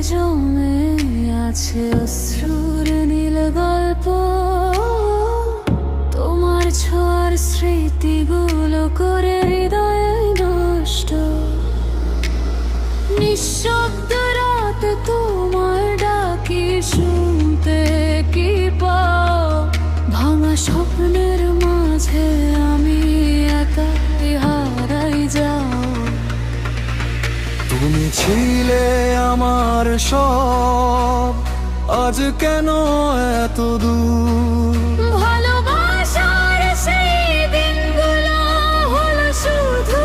জমে আছে অশ্রুর নীল গল্প, তোমার ছোঁয়ার স্মৃতিগুলো করে হৃদয়ে নষ্ট। নিঃশব্দ রাতে তোমার ডাকি শুনতে কি পাও, ভাঙা স্বপ্নের মাঝে আমি একাই হারাই যাও। তুমি ছিলে আমার সব, আজ কেন এত দূর? ভালোবাসার সেই দিনগুলো হলো শুধু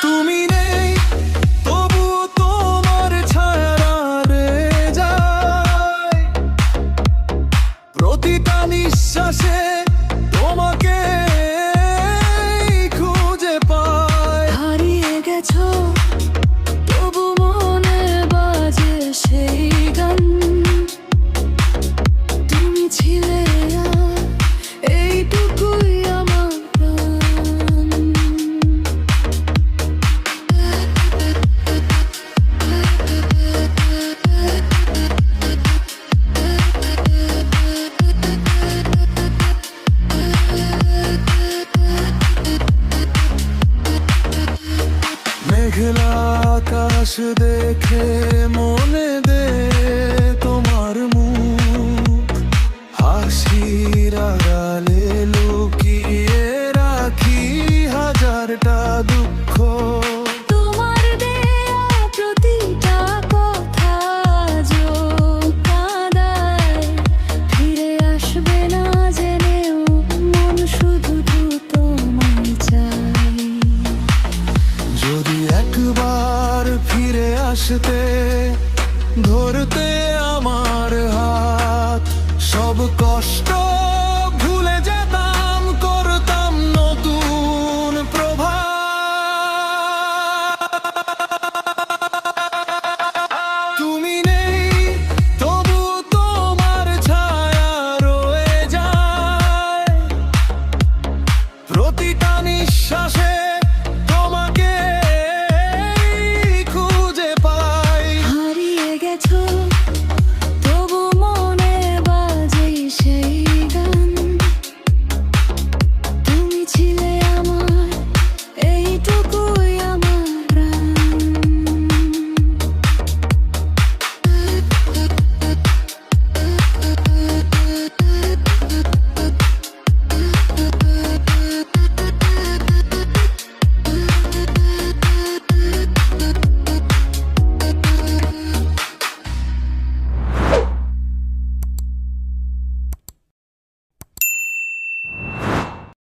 তুমি নেই তবু তোমার ছায়া রয়ে যায় প্রতিটা নিঃশ্বাসে, তোমাকে খুঁজে পাই। হারিয়ে গেছো তবু মনে বাজে সেই গান, তুমি ছিলে আর এইটুকুই আমার প্রাণ। মেঘলা আকাশ দেখে মনে দে তোমার মুখ, হাসির আড়ালে লুকিয়ে রাখি হাজারটা দুঃখ। তোমার দেয়া প্রতিটা কথা যোগ কাঁদায়, ফিরে আসবে না জেনেও মন শুধু তোমায় চাই। যদি একবার ফিরে আসতে, ধরতে